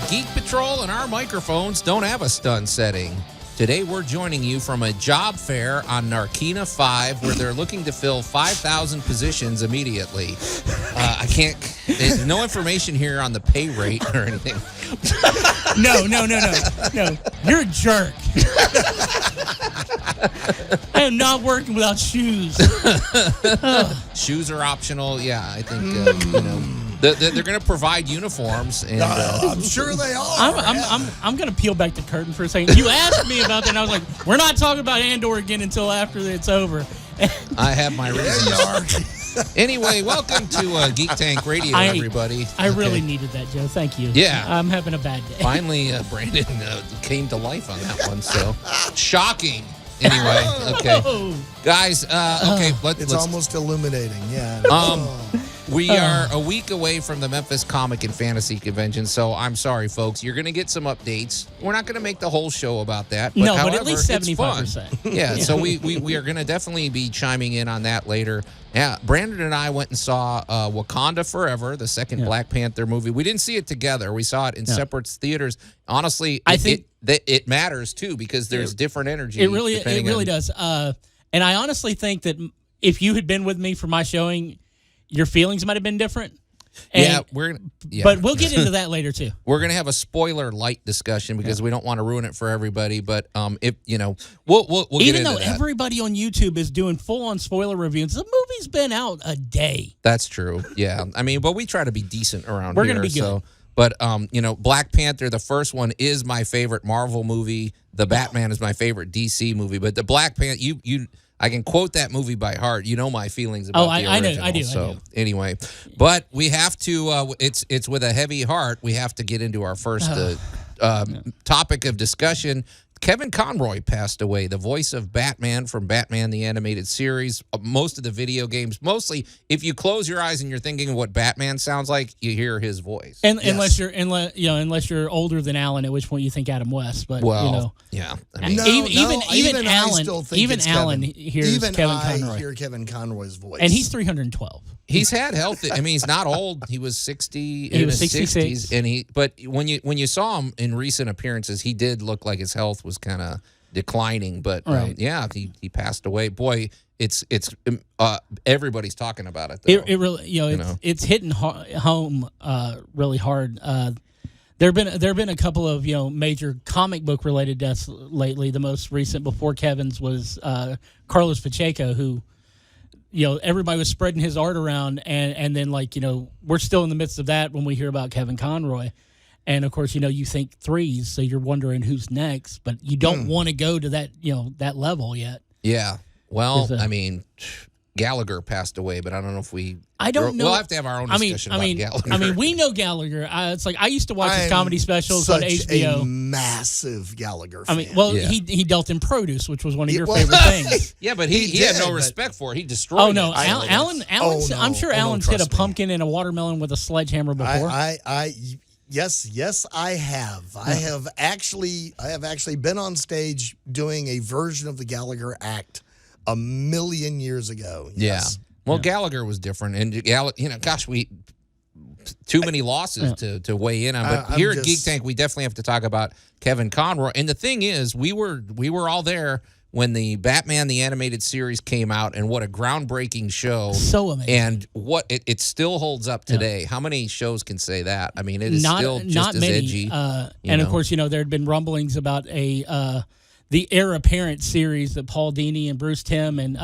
Geek Patrol and our microphones don't have a stun setting. Today we're joining you from a job fair on Narkina 5 where they're looking to fill 5,000 positions immediately. There's no information here on the pay rate or anything. No. You're a jerk. I am not working without shoes. Shoes are optional. Yeah, I think, they're going to provide uniforms. And, I'm sure they are. I'm going to peel back the curtain for a second. You asked me about that, and I was like, we're not talking about Andor again until after it's over. I have my reasons. Anyway, welcome to Geek Tank Radio, everybody. I really needed that, Joe. Thank you. Yeah. I'm having a bad day. Finally, Brandon came to life on that one, so shocking. Anyway, okay. Guys, okay, it's almost illuminating, yeah. We are a week away from the Memphis Comic and Fantasy Convention, so I'm sorry, folks. You're going to get some updates. We're not going to make the whole show about that. But but however, at least 75%. Yeah, so we are going to definitely be chiming in on that later. Yeah, Brandon and I went and saw Wakanda Forever, the second Black Panther movie. We didn't see it together. We saw it in separate theaters. Honestly, I think it matters, too, because there's different energy. It really does. And I honestly think that if you had been with me for my showing, your feelings might have been different. But we'll get into that later too. We're gonna have a spoiler light discussion because we don't want to ruin it for everybody. But we'll get into that. Even though everybody on YouTube is doing full on spoiler reviews, the movie's been out a day. That's true. Yeah, I mean, but we try to be decent around here. We're gonna be good. So, but Black Panther, the first one, is my favorite Marvel movie. The Batman is my favorite DC movie. But the Black Panther, I can quote that movie by heart. You know my feelings about the original. I do. So anyway, but we have to. It's with a heavy heart. We have to get into our first topic of discussion. Kevin Conroy passed away, the voice of Batman from Batman the Animated Series, most of the video games. Mostly, if you close your eyes and you're thinking of what Batman sounds like, you hear his voice. And unless you're older than Allan, at which point you think Adam West. But yeah. I mean, even Allan hears Kevin Conroy. I hear Kevin Conroy's voice, and he's 312. He's had health. I mean, he's not old. He was 60. He was 66. 60s, but when you saw him in recent appearances, he did look like his health was kind of declining. But he passed away. Boy, it's everybody's talking about it. Though. It really it's hitting home really hard. There've been a couple of major comic book related deaths lately. The most recent before Kevin's was Carlos Pacheco, who. Everybody was spreading his art around, and then we're still in the midst of that when we hear about Kevin Conroy, and of course you think threes, so you're wondering who's next, but you don't want to go to that that level yet. Yeah, well, I mean, Gallagher passed away, but I don't know if I don't know. We'll have to have our own discussion about Gallagher. I mean, we know Gallagher. It's like I used to watch his comedy specials on HBO. A massive Gallagher fan. He dealt in produce, which was one of your favorite things. Yeah, but he had no respect for it. He destroyed it. Allan. I'm sure Allan's hit a pumpkin and a watermelon with a sledgehammer before. Yes, I have. I have actually been on stage doing a version of the Gallagher act 1,000,000 years ago. Yes. Yeah. Well, Gallagher was different, and too many losses to weigh in on. But here at Geek Tank, we definitely have to talk about Kevin Conroy. And the thing is, we were all there when the Batman the Animated Series came out, and what a groundbreaking show! So amazing, and what it still holds up today. How many shows can say that? I mean, it is still just as edgy. And of course, there had been rumblings about the Heir Apparent series that Paul Dini and Bruce Timm and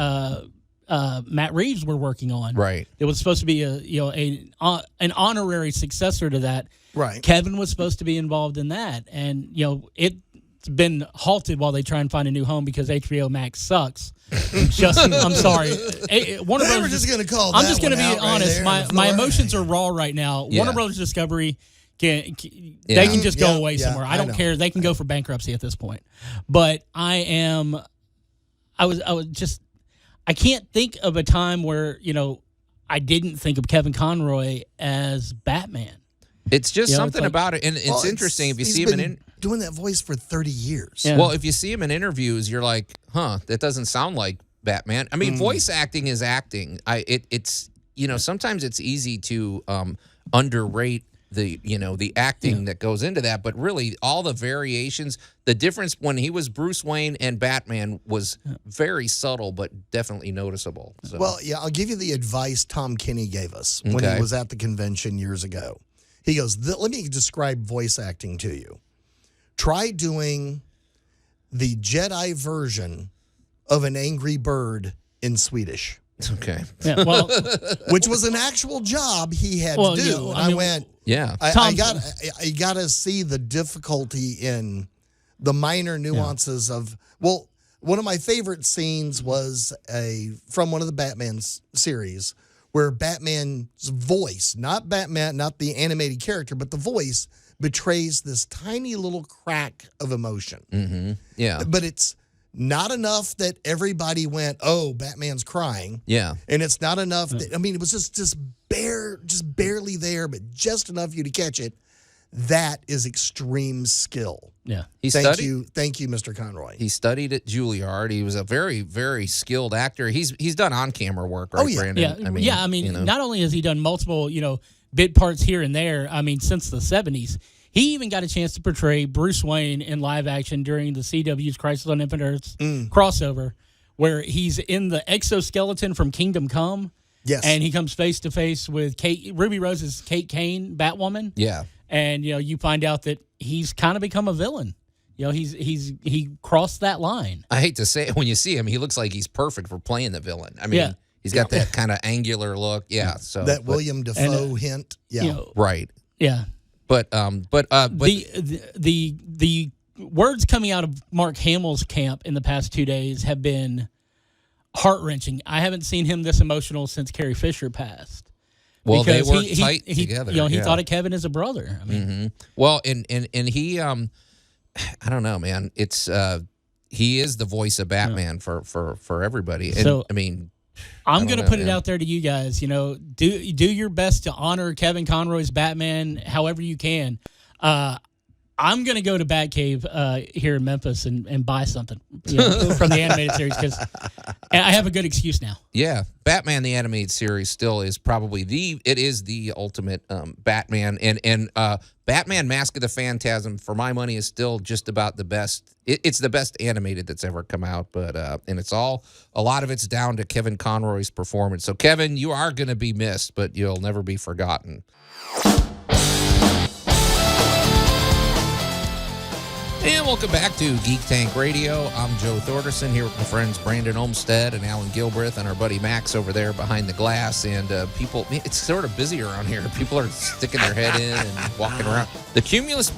Matt Reeves were working on. Right. It was supposed to be an honorary successor to that. Right. Kevin was supposed to be involved in that, and it's been halted while they try and find a new home because HBO Max sucks. I'm sorry. Warner Bros. Just going to call. I'm just going to be honest. Right, my emotions are raw right now. Yeah. Warner Bros. Discovery. They can just go away somewhere. I don't care. They can go for bankruptcy at this point. But I can't think of a time where, I didn't think of Kevin Conroy as Batman. It's just something about it. And it's interesting if you see him doing that voice for 30 years. Yeah. Well, if you see him in interviews, you're like, that doesn't sound like Batman. I mean, voice acting is acting. It's sometimes it's easy to underrate the acting that goes into that, but really all the variations, the difference when he was Bruce Wayne and Batman was very subtle, but definitely noticeable. So. Well, yeah, I'll give you the advice Tom Kenny gave us when he was at the convention years ago. He goes, let me describe voice acting to you. Try doing the Jedi version of an angry bird in Swedish. Okay. Yeah, well, which was an actual job he had to do. And I went, yeah. I got to see the difficulty in the minor nuances of, well, one of my favorite scenes was from one of the Batman series where Batman's voice, not Batman, not the animated character, but the voice betrays this tiny little crack of emotion. Mm-hmm. Yeah. But it's not enough that everybody went, oh, Batman's crying. Yeah. And it's not enough that, I mean, it was just barely there, but just enough for you to catch it. That is extreme skill. Yeah. Thank you, Mr. Conroy. He studied at Juilliard. He was a very, very skilled actor. He's done on-camera work, right, Brandon? Yeah. I mean, not only has he done multiple, bit parts here and there, I mean, since the 70s, he even got a chance to portray Bruce Wayne in live action during the CW's Crisis on Infinite Earths crossover, where he's in the exoskeleton from Kingdom Come. Yes. And he comes face to face with Ruby Rose's Kate Kane, Batwoman. Yeah. And you find out that he's kind of become a villain. He crossed that line. I hate to say it, when you see him, he looks like he's perfect for playing the villain. I mean, he's got that kind of angular look. Yeah. So that William Dafoe hint. Yeah. Right. Yeah. But the words coming out of Mark Hamill's camp in the past 2 days have been heart-wrenching. I haven't seen him this emotional since Carrie Fisher passed. Well, because they worked tight together. He thought of Kevin as a brother. I mean, well, and he, I don't know, man. It's he is the voice of Batman for everybody. And so, I mean, I'm going to put it out there to you guys. Do your best to honor Kevin Conroy's Batman, however you can. I'm going to go to Batcave here in Memphis and buy something from the animated series because I have a good excuse now. Yeah, Batman the animated series still is probably the ultimate Batman, and Batman Mask of the Phantasm for my money is still just about the best. It's the best animated that's ever come out, but and a lot of it's down to Kevin Conroy's performance. So Kevin, you are going to be missed, but you'll never be forgotten. And welcome back to Geek Tank Radio. I'm Joe Thorderson here with my friends Brandon Olmsted and Allan Gilbreth and our buddy Max over there behind the glass. And people, it's sort of busy around here. People are sticking their head in and walking around. The Cumulus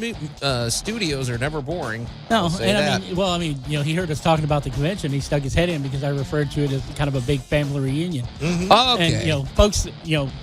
studios are never boring. No, he heard us talking about the convention. He stuck his head in because I referred to it as kind of a big family reunion. Mm-hmm. Oh, okay. And folks,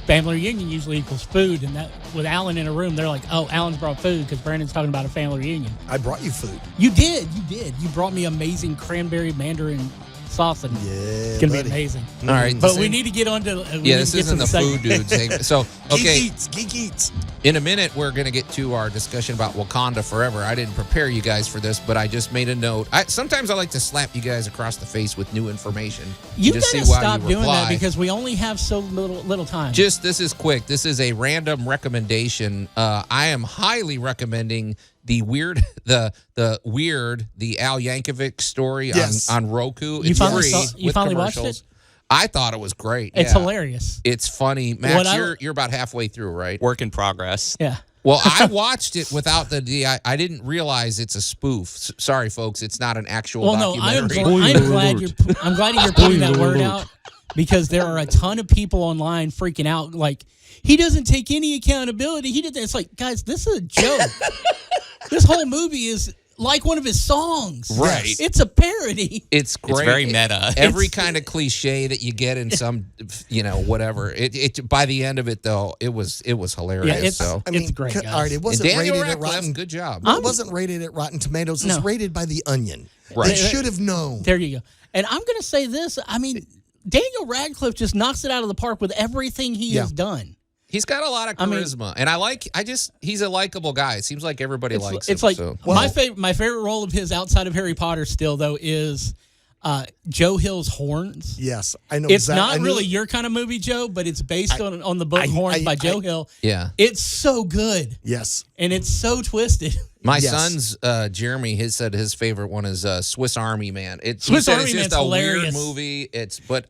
family reunion usually equals food, and that with Allan in a room, they're like, "Oh, Allan's brought food because Brandon's talking about a family reunion." I brought you food. You did. You brought me amazing cranberry mandarin sauce, and it's gonna be amazing. All right, but we need to get on to this isn't the food dudes. So okay, Geek eats. In a minute, we're going to get to our discussion about Wakanda Forever. I didn't prepare you guys for this, but I just made a note. Sometimes I like to slap you guys across the face with new information. You just gotta see why stop you doing reply. that because we only have so little time. This is quick. This is a random recommendation. I am highly recommending the Weird Al Yankovic Story on Roku. It's free. You finally watched it? I thought it was great. It's hilarious. It's funny. Max, you're about halfway through, right? Work in progress. Yeah. Well, I watched it without I didn't realize it's a spoof. Sorry, folks. It's not an actual documentary. I'm glad you're putting that word out because there are a ton of people online freaking out like, he doesn't take any accountability. He did that. It's like, guys, this is a joke. This whole movie is like one of his songs. Right. It's a parody. It's great. It's very meta. Every kind of cliche that you get in some, whatever. It by the end of it though, it was hilarious. Yeah, it's great. Guys. All right, it wasn't Daniel rated Radcliff, at Rotten. Good job. It wasn't rated at Rotten Tomatoes. It's rated by The Onion. Right. They should have known. There you go. And I'm going to say this. I mean, Daniel Radcliffe just knocks it out of the park with everything he has done. He's got a lot of charisma, and he's a likable guy. It seems like everybody likes him. It's like so. my favorite role of his outside of Harry Potter still though is Joe Hill's Horns. Yes, I know. It's not really your kind of movie, Joe, but it's based on the book Horns by Joe Hill. Yeah. It's so good. Yes. And it's so twisted. My son's Jeremy. Said his favorite one is Swiss Army Man. Swiss Army it's Man's just a hilarious. weird movie.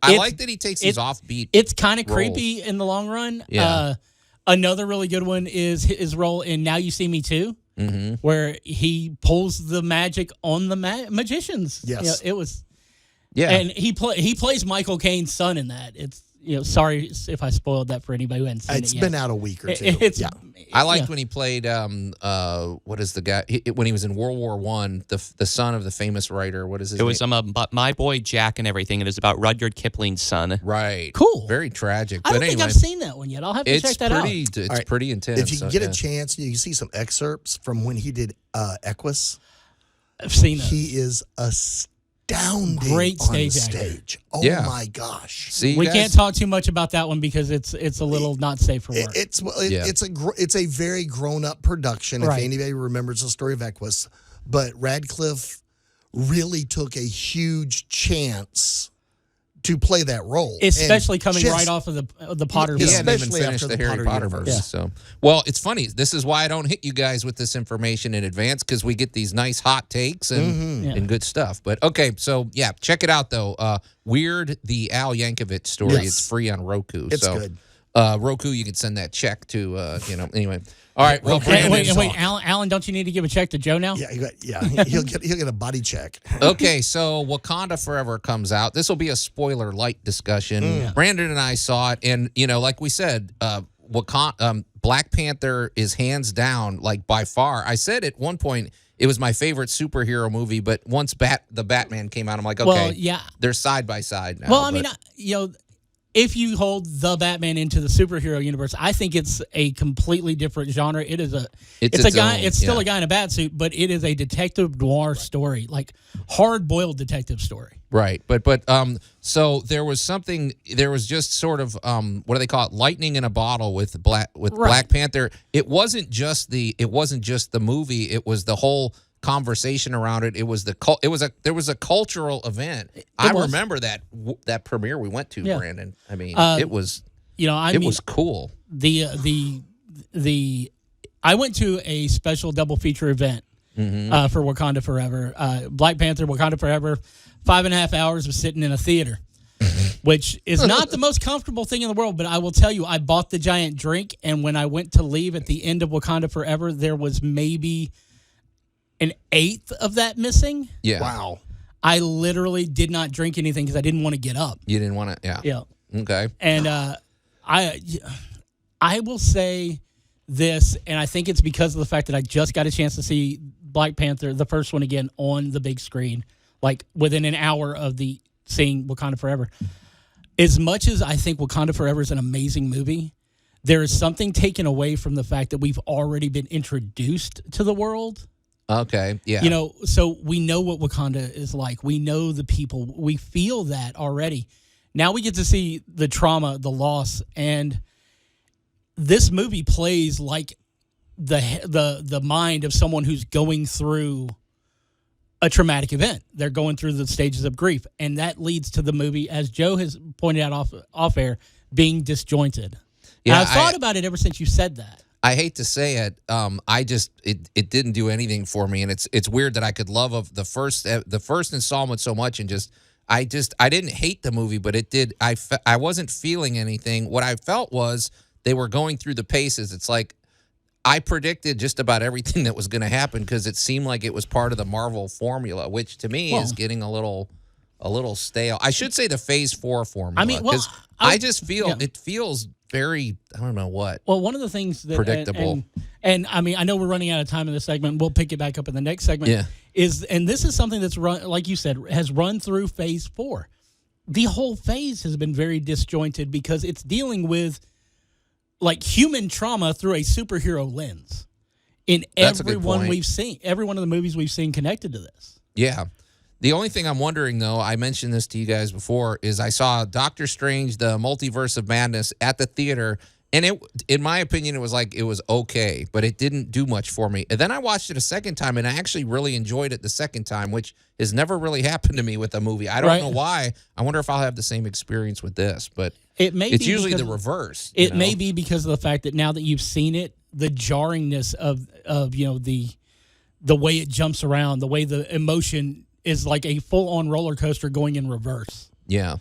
I like that he takes these offbeat. It's kind of roles. creepy in the long run. Yeah. Another really good one is his role in Now You See Me Too, where he pulls the magic on the magicians. Yes. It was. Yeah. And he plays Michael Caine's son in that. It's sorry if I spoiled that for anybody who hadn't seen it It's yet. been out a week or two. I liked when he played what is the guy when he was in World War I, the son of the famous writer. What is his name? It was My Boy Jack and everything. It is about Rudyard Kipling's son. Right. Cool. Very tragic. I But don't think anyway, I've seen that one yet. I'll have to check that out. It's pretty intense. If you can get a chance, you can see some excerpts from when he did Equus. I've seen that. He is astounding Great on stage the actor. stage. Oh Yeah. my gosh. See, We guys? can't talk too much about that one because it's a little not safe for work. It's a very grown up production. Right. If anybody remembers the story of Equus, but Radcliffe really took a huge chance to play that role, Especially And coming just- right off of the Potter He film. hadn't even especially finished after the the Harry Potter Potter universe. verse. Yeah. So, well, it's funny. This is why I don't hit you guys with this information in advance because we get these nice hot takes and good stuff. But okay, so yeah, check it out though. Weird the Al Yankovic Story. Yes. It's free on Roku. It's so, good. Roku, you can send that check to. Anyway. All right. Well, Brandon. Wait, Allan, don't you need to give a check to Joe now? Yeah, he'll get a body check. Okay, so Wakanda Forever comes out. This will be a spoiler light discussion. Brandon and I saw it, and like we said, Black Panther is hands down, like by far. I said at one point it was my favorite superhero movie, but once the Batman came out, I'm like, okay, Well, yeah. they're side by side now. Well, I mean, if you hold the Batman into the superhero universe, I think it's a completely different genre. It's a guy. It's still a guy in a bat suit, but it is a detective noir story, like hard-boiled detective story. Right, but so there was just sort of what do they call it? Lightning in a bottle with Black Panther. It wasn't just the movie. It was the whole conversation around it. It was there was a cultural event. I remember that premiere we went to, Brandon. I mean, it was was cool. I went to a special double feature event for Wakanda Forever. Black Panther, Wakanda Forever. 5.5 hours of sitting in a theater, which is not the most comfortable thing in the world. But I will tell you, I bought the giant drink, and when I went to leave at the end of Wakanda Forever, there was maybe an eighth of that missing. Yeah. Wow. I literally did not drink anything because I didn't want to get up. You didn't want to. Yeah. Yeah. Okay. And I will say this, and I think it's because of the fact that I just got a chance to see Black Panther, the first one again, on the big screen, like within an hour of seeing Wakanda Forever. As much as I think Wakanda Forever is an amazing movie, there is something taken away from the fact that we've already been introduced to the world. Okay. Yeah. So we know what Wakanda is like. We know the people. We feel that already. Now we get to see the trauma, the loss, and this movie plays like the mind of someone who's going through a traumatic event. They're going through the stages of grief, and that leads to the movie, as Joe has pointed out off air, being disjointed. Yeah, I've thought about it ever since you said that. I hate to say it, it didn't do anything for me, and it's weird that I could love the first installment so much and I didn't hate the movie, but it did. I wasn't feeling anything. What I felt was they were going through the paces. It's like I predicted just about everything that was going to happen because it seemed like it was part of the Marvel formula, which to me is getting a little stale. I should say the Phase 4 formula. I mean, well, I just feel it feels very, I don't know what. Well, one of the things that predictable. And I mean, I know we're running out of time in this segment. We'll pick it back up in the next segment. Yeah. And this is something that's run, like you said, has run through Phase 4. The whole phase has been very disjointed because it's dealing with like human trauma through a superhero lens in every one we've seen, every one of the movies we've seen connected to this. Yeah. The only thing I'm wondering, though, I mentioned this to you guys before, is I saw Doctor Strange, the Multiverse of Madness at the theater, And in my opinion, it was okay, but it didn't do much for me. And then I watched it a second time, and I actually really enjoyed it the second time, which has never really happened to me with a movie. I don't know why. I wonder if I'll have the same experience with this, but it's usually the reverse. It may be because of the fact that now that you've seen it, the jarringness of the way it jumps around, the way the emotion is like a full-on roller coaster going in reverse. Yeah.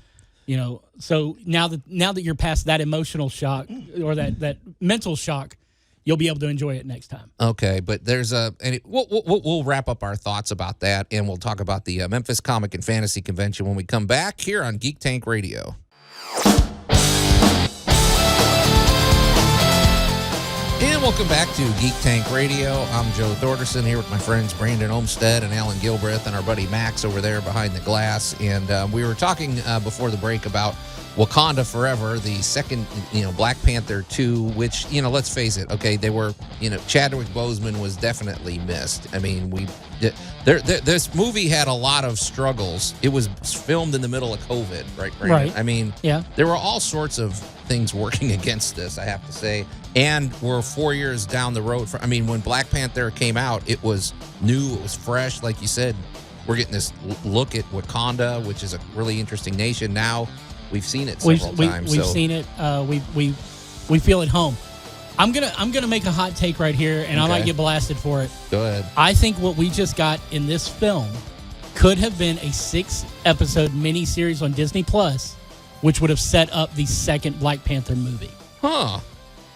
So now that you're past that emotional shock or that mental shock, you'll be able to enjoy it next time. Okay, but we'll wrap up our thoughts about that, and we'll talk about the Memphis Comic and Fantasy Convention when we come back here on Geek Tank Radio. And welcome back to Geek Tank Radio. I'm Joe Thorderson here with my friends Brandon Olmsted and Allan Gilbreth and our buddy Max over there behind the glass. And we were talking before the break about Wakanda Forever, the second, Black Panther 2, which, let's face it, okay, they were, Chadwick Boseman was definitely missed. I mean, this movie had a lot of struggles. It was filmed in the middle of COVID, right, Brandon? Right. I mean, there were all sorts of things working against this, I have to say. And we're 4 years down the road. When Black Panther came out, it was new, it was fresh. Like you said, we're getting this look at Wakanda, which is a really interesting nation. Now we've seen it several times. We've seen it. We feel at home. I'm gonna make a hot take right here, and I might get blasted for it. Go ahead. I think what we just got in this film could have been a 6-episode miniseries on Disney Plus, which would have set up the second Black Panther movie. Huh.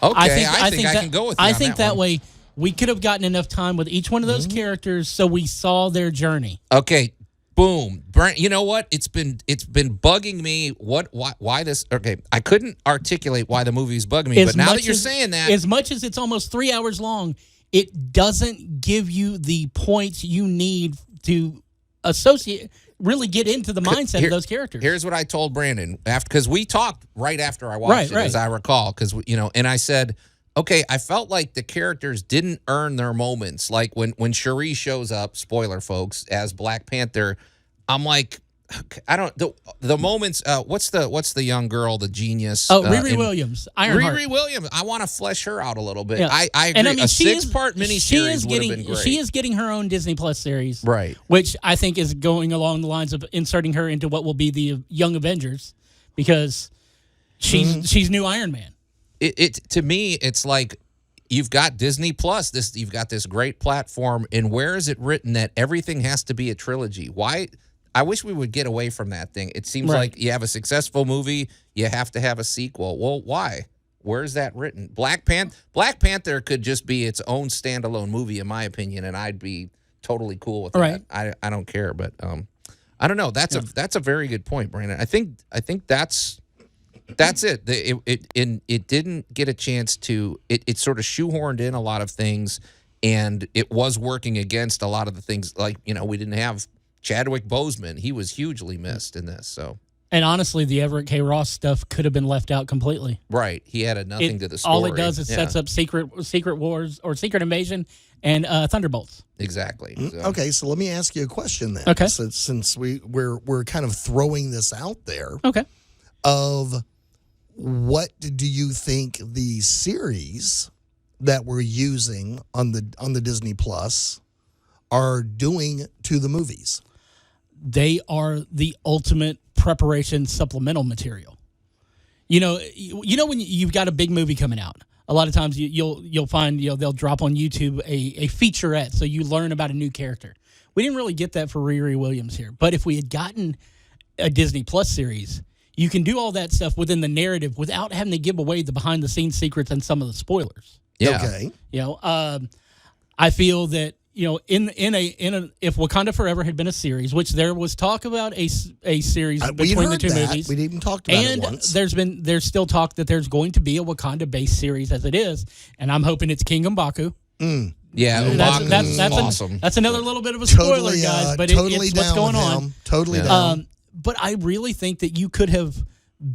Okay, I think I can go with you. I think that way we could have gotten enough time with each one of those characters so we saw their journey. Okay, boom. Brent, you know what? It's been bugging me. Why this? Okay, I couldn't articulate why the movie's bugging me, but now that you're saying that, as much as it's almost 3 hours long, it doesn't give you the points you need to really get into the mindset of those characters. Here's what I told Brandon because we talked right after I watched it, as I recall, because and I said, okay, I felt like the characters didn't earn their moments. Like when Shuri shows up, spoiler folks, as Black Panther, I'm like, I don't the moments. What's the young girl, the genius? Oh, Riri Williams, Ironheart. Riri Williams. I want to flesh her out a little bit. Yeah. I agree. And a 6-part miniseries would have been great. She is getting her own Disney Plus series, right? Which I think is going along the lines of inserting her into what will be the Young Avengers, because she's new Iron Man. It to me, it's like you've got Disney Plus. You've got this great platform, and where is it written that everything has to be a trilogy? Why? I wish we would get away from that thing. It seems like you have a successful movie, you have to have a sequel. Well, why? Where's that written? Black Panther could just be its own standalone movie, in my opinion, and I'd be totally cool with that. I don't care, but I don't know. That's a very good point, Brandon. I think that's it. It didn't get a chance to. It sort of shoehorned in a lot of things, and it was working against a lot of the things. Like we didn't have Chadwick Boseman. He was hugely missed in this. So, and honestly, the Everett K. Ross stuff could have been left out completely. Right, he added nothing to the story. All it does is sets up Secret Wars or Secret Invasion and Thunderbolts. Exactly. So. Okay, so let me ask you a question then. Okay, since we're kind of throwing this out there. Okay, of what do you think the series that we're using on the Disney Plus are doing to the movies? They are the ultimate preparation supplemental material. You know when you've got a big movie coming out, a lot of times you'll find they'll drop on YouTube a featurette, so you learn about a new character. We didn't really get that for Riri Williams here, but if we had gotten a Disney Plus series, you can do all that stuff within the narrative without having to give away the behind the scenes secrets and some of the spoilers. Yeah. Okay. I feel that if Wakanda Forever had been a series, which there was talk about a series between the two movies, we even talked about it once. And there's still talk that there's going to be a Wakanda based series as it is, and I'm hoping it's King M'Baku. Yeah, that's awesome. That's another little bit of a spoiler, guys, but totally it's what's going on. Totally down. But I really think that you could have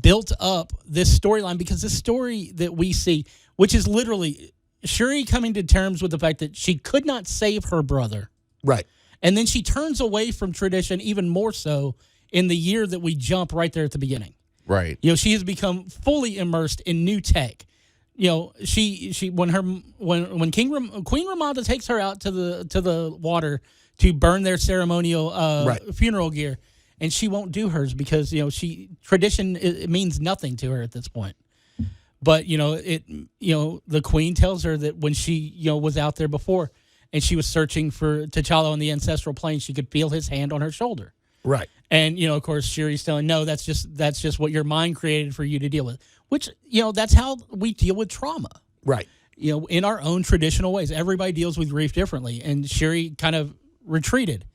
built up this storyline, because this story that we see, which is literally Shuri coming to terms with the fact that she could not save her brother. Right. And then she turns away from tradition even more so in the year that we jump right there at the beginning. Right. She has become fully immersed in new tech, she when Queen Ramonda takes her out to the water to burn their ceremonial funeral gear, and she won't do hers because tradition it means nothing to her at this point. But the Queen tells her that when she was out there before and she was searching for T'Challa on the ancestral plane, she could feel his hand on her shoulder. Right. And of course Shuri's telling, no, that's just what your mind created for you to deal with. Which that's how we deal with trauma. Right. In our own traditional ways. Everybody deals with grief differently, and Shuri kind of retreated.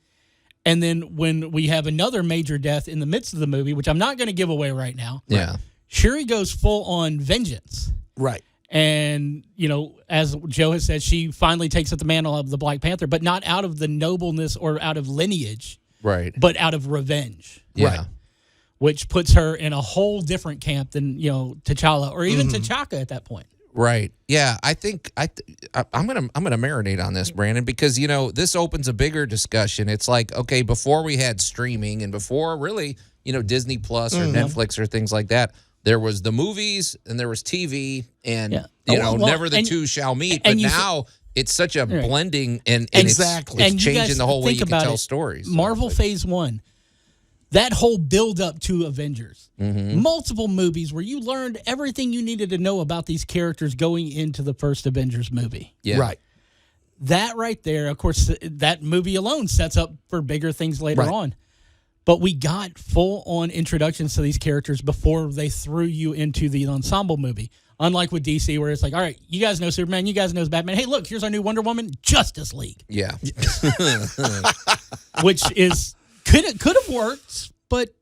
And then when we have another major death in the midst of the movie, which I'm not going to give away right now. Yeah. Shuri goes full on vengeance. Right. And, as Joe has said, she finally takes up the mantle of the Black Panther, but not out of the nobleness or out of lineage. Right. But out of revenge. Yeah. Right. Which puts her in a whole different camp than, T'Challa or even T'Chaka at that point. Right. Yeah. I think I'm gonna marinate on this, Brandon, because this opens a bigger discussion. It's like, okay, before we had streaming and before really Disney Plus or Netflix or things like that, there was the movies and there was TV, and never the two shall meet. But now it's such a blending, and exactly, it's changing the whole way you can tell stories. Marvel Phase 1. That whole build-up to Avengers. Multiple movies where you learned everything you needed to know about these characters going into the first Avengers movie. Yeah. Right. That right there, of course, that movie alone sets up for bigger things later on. But we got full-on introductions to these characters before they threw you into the ensemble movie. Unlike with DC, where it's like, all right, you guys know Superman, you guys know Batman. Hey, look, here's our new Wonder Woman, Justice League. Yeah. Which is... Could have worked, but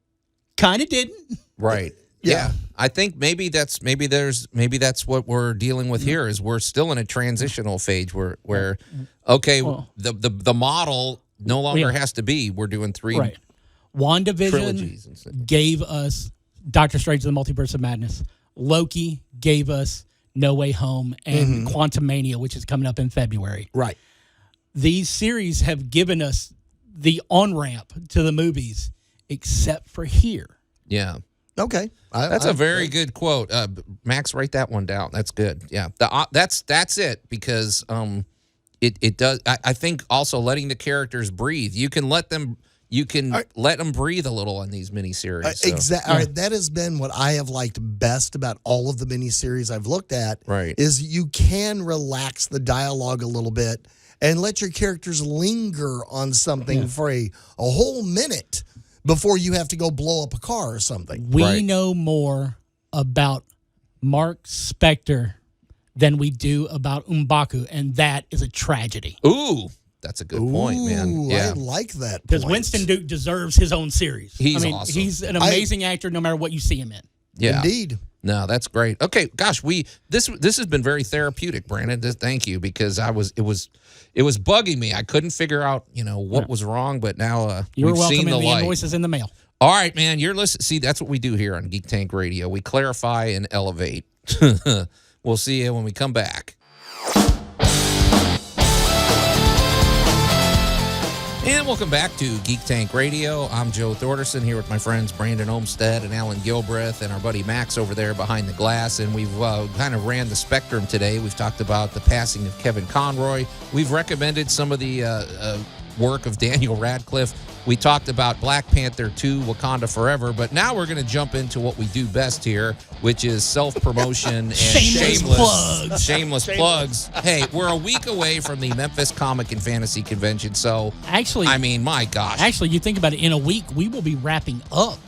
kind of didn't. Right. Yeah. I think maybe that's what we're dealing with here is we're still in a transitional phase where the model no longer has to be. We're doing three WandaVision gave us Doctor Strange and the Multiverse of Madness. Loki gave us No Way Home and Quantumania, which is coming up in February. Right. These series have given us the on-ramp to the movies, except for here. Yeah. Okay. That's a very good quote. Max, write that one down. That's good. Yeah. That's it, because it does. I think also letting the characters breathe. You can let them breathe a little on these miniseries. So. Exactly. All right, that has been what I have liked best about all of the miniseries I've looked at. Right. Is you can relax the dialogue a little bit and let your characters linger on something for a whole minute before you have to go blow up a car or something. We know more about Mark Spector than we do about M'Baku, and that is a tragedy. Ooh, that's a good point, man. Yeah. I like that point. Because Winston Duke deserves his own series. He's awesome. He's an amazing actor no matter what you see him in. Yeah. Indeed. No, that's great. Okay, gosh, this has been very therapeutic, Brandon. Thank you, because it was bugging me. I couldn't figure out what was wrong, but now You're we've welcome seen the in the light. invoices in the mail. All right, man, you're listening. See, that's what we do here on Geek Tank Radio. We clarify and elevate. We'll see you when we come back. And welcome back to Geek Tank Radio. I'm Joe Thorderson here with my friends Brandon Olmsted and Allan Gilbreth and our buddy Max over there behind the glass. And we've kind of ran the spectrum today. We've talked about the passing of Kevin Conroy. We've recommended some of the work of Daniel Radcliff. We talked about Black Panther 2, Wakanda Forever, but now we're going to jump into what we do best here, which is self-promotion and shameless plugs. Hey, we're a week away from the Memphis Comic and Fantasy Convention, so actually, I mean, my gosh. Actually, you think about it, in a week, we will be wrapping up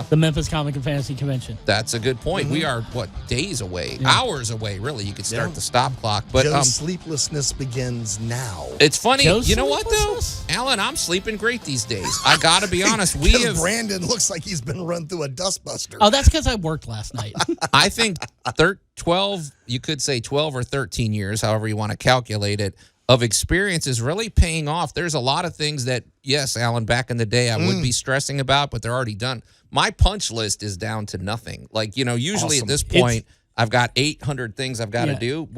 the Memphis Comic and Fantasy Convention. That's a good point. We are, days away? Hours away, really. You could start the stop clock. But Joe's sleeplessness begins now. It's funny. Joe's you know what, though? Allan, I'm sleeping great these days. I got to be honest. Brandon looks like he's been run through a dustbuster. Oh, that's because I worked last night. I think 12, you could say 12 or 13 years, however you want to calculate it, of experience is really paying off. There's a lot of things that, yes, Allan, back in the day I would be stressing about, but they're already done. My punch list is down to nothing. Usually at this point, I've got 800 things I've got to do.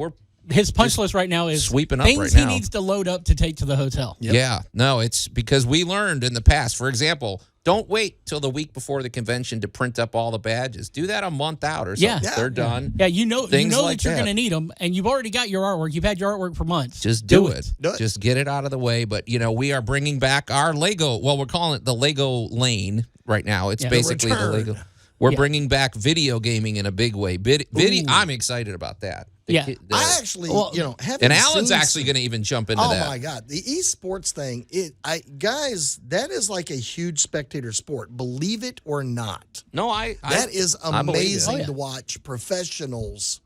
His punch list right now is sweeping up things right now. He needs to load up to take to the hotel. Yep. Yeah, no, it's because we learned in the past. For example, don't wait till the week before the convention to print up all the badges. Do that a month out or something. Yeah. They're done. Yeah, you know like that you're that. going to need them, and you've already got your artwork. You've had your artwork for months. Just do it. Do it. Just get it out of the way. But, we are bringing back our Lego. Well, we're calling it the Lego Lane right now. It's basically the Lego. We're bringing back video gaming in a big way. I'm excited about that. I actually, having and Allan's seen actually going to even jump into that. Oh my God, the esports thing! Guys, that is like a huge spectator sport. Believe it or not. No, that is amazing it. to watch professionals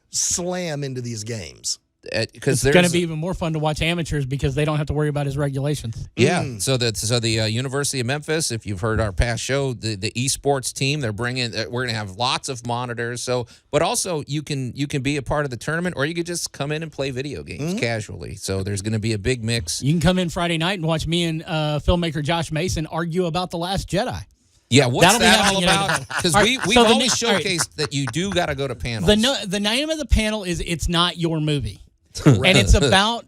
slam into these games. Because it's going to be even more fun to watch amateurs because they don't have to worry about his regulations. Yeah. So the University of Memphis, if you've heard our past show, the esports team, they're bringing. We're going to have lots of monitors. So, but also you can be a part of the tournament, or you could just come in and play video games casually. So there's going to be a big mix. You can come in Friday night and watch me and filmmaker Josh Mason argue about The Last Jedi. Yeah, what's That'll be that all happening about? Because we've so always showcased that you do got to go to panels. The name of the panel is "It's Not Your Movie." And it's about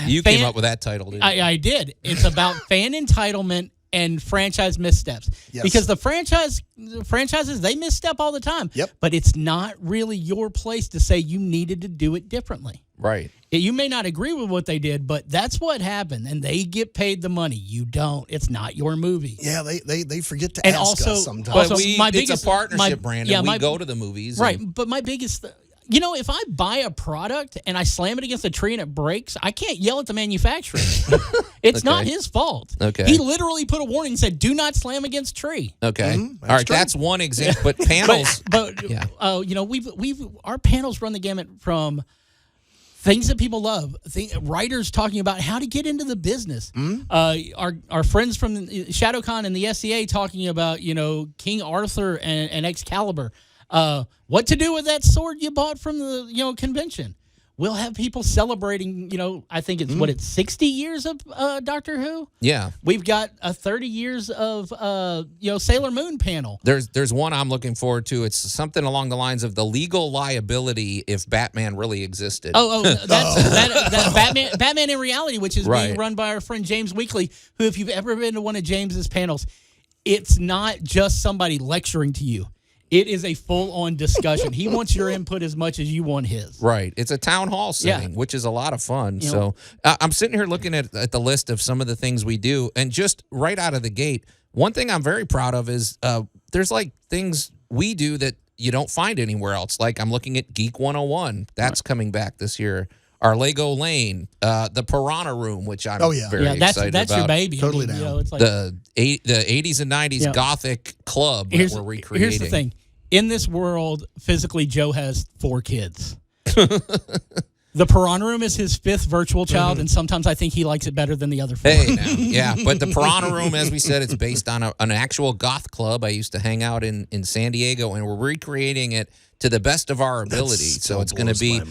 you came up with that title, didn't you? I did. It's about fan entitlement and franchise missteps. Yes. Because the franchises, they misstep all the time. Yep. But it's not really your place to say you needed to do it differently. Right. You may not agree with what they did, but that's what happened, and they get paid the money. You don't. It's not your movie. Yeah, they forget to And ask also- us sometimes. But Also, it's a partnership, Brandon. We go to the movies. Right, but my biggest... if I buy a product and I slam it against a tree and it breaks, I can't yell at the manufacturer. It's not his fault. Okay. He literally put a warning and said, "Do not slam against tree." Okay. All right, true. that's one example. But panels. But we've our panels run the gamut from things that people love, writers talking about how to get into the business. Our friends from ShadowCon and the SCA talking about King Arthur and Excalibur. What to do with that sword you bought from the convention? We'll have people celebrating. I think it's 60 years of Doctor Who. Yeah, we've got 30 years of Sailor Moon panel. There's one I'm looking forward to. It's something along the lines of the legal liability if Batman really existed. That's that Batman in Reality, which is being Right. run by our friend James Weekly. Who, if you've ever been to one of James's panels, it's not just somebody lecturing to you. It is a full-on discussion. He wants your input as much as you want his. Right. It's a town hall setting, which is a lot of fun. So I'm sitting here looking at the list of some of the things we do, and just right out of the gate, one thing I'm very proud of is there's like things we do that you don't find anywhere else. Like I'm looking at Geek 101. That's coming back this year. Our Lego Lane, the Piranha Room, which I'm very excited about. That's your baby. Totally down. It's like, The 80s and 90s Gothic club that we're recreating. Here's the thing. In this world, physically, Joe has 4 kids. The Piranha Room is his 5th virtual child, and sometimes I think he likes it better than the other 4. Hey, now, yeah. But the Piranha Room, as we said, it's based on an actual goth club. I used to hang out in San Diego, and we're recreating it to the best of our ability. So it's going to be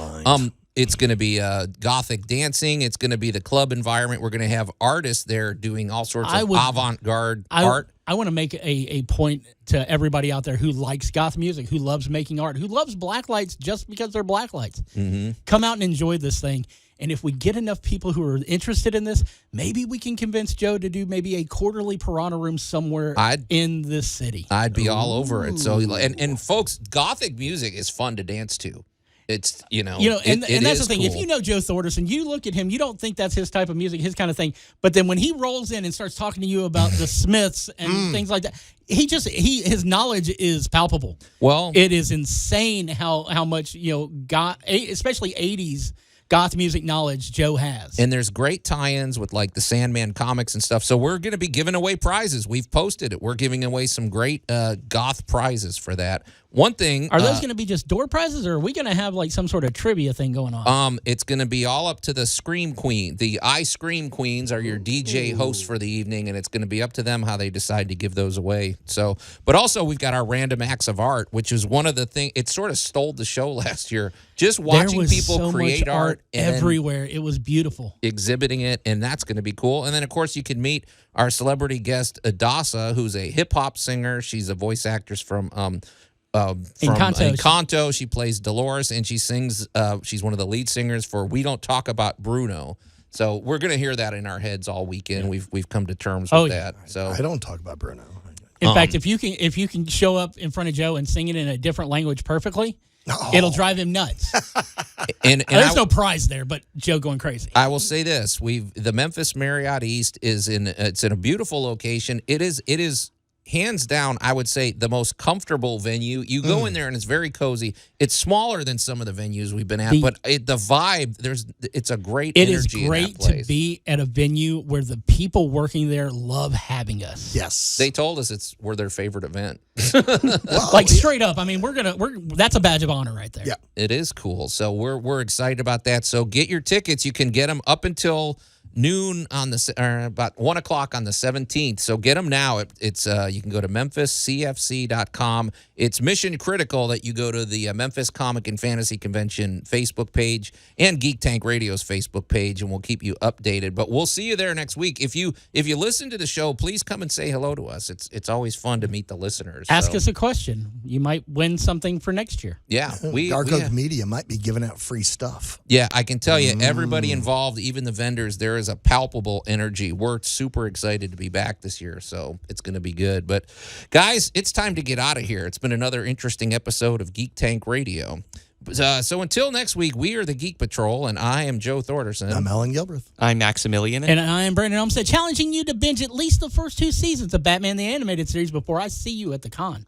it's going to be gothic dancing. It's going to be the club environment. We're going to have artists there doing all sorts of avant-garde art. I want to make a point to everybody out there who likes goth music, who loves making art, who loves black lights just because they're black lights. Mm-hmm. Come out and enjoy this thing. And if we get enough people who are interested in this, maybe we can convince Joe to do maybe a quarterly Piranha Room somewhere in this city. I'd be all over it. So, and folks, gothic music is fun to dance to. It's and that's the thing. Cool. If you know Joe Thorderson, you look at him, you don't think that's his type of music, his kind of thing. But then when he rolls in and starts talking to you about the Smiths and things like that, his knowledge is palpable. Well, it is insane how much especially 80s goth music knowledge Joe has. And there's great tie-ins with like the Sandman comics and stuff. So we're going to be giving away prizes. We've posted it. We're giving away some great goth prizes for that. One thing, are those going to be just door prizes, or are we going to have like some sort of trivia thing going on? It's going to be all up to the Scream Queen. The I Scream Queens are your DJ hosts for the evening, and it's going to be up to them how they decide to give those away. So, but also we've got our random acts of art, which is one of the things. It sort of stole the show last year. Just watching people so create much art everywhere. It was beautiful. Exhibiting it, and that's going to be cool. And then, of course, you can meet our celebrity guest, Adasa, who's a hip-hop singer. She's a voice actress from Encanto. She plays Dolores, and she sings. She's one of the lead singers for "We Don't Talk About Bruno." So we're going to hear that in our heads all weekend. We've come to terms with that. So I don't talk about Bruno. In fact, if you can show up in front of Joe and sing it in a different language perfectly, it'll drive him nuts. and There's no prize there, but Joe going crazy. I will say this: the Memphis Marriott East is in a beautiful location. It is hands down, I would say, the most comfortable venue. You go in there and it's very cozy. It's smaller than some of the venues we've been at, but the vibe, it's a great energy. It is great to be at a venue where the people working there love having us. Yes. They told us we're their favorite event. Like straight up. I mean, that's a badge of honor right there. Yeah. It is cool. So we're excited about that. So get your tickets. You can get them up until noon on about 1 o'clock on the 17th. So get them now. It's you can go to memphiscfc.com. It's mission critical that you go to the Memphis Comic and Fantasy Convention Facebook page and Geek Tank Radio's Facebook page, and we'll keep you updated. But we'll see you there next week. If you listen to the show, please come and say hello to us. It's always fun to meet the listeners. Ask us a question. You might win something for next year. Yeah, Dark Oak Media might be giving out free stuff. Yeah, I can tell you, everybody involved, even the vendors, there is a palpable energy. We're super excited to be back this year, so it's going to be good. But, guys, it's time to get out of here. It's been another interesting episode of Geek Tank Radio. So until next week, we are the Geek Patrol, and I am Joe Thorderson. I'm Allan Gilbreth. I'm Maximilian. And I am Brandon Olmsted, challenging you to binge at least the first 2 seasons of Batman the Animated Series before I see you at the con.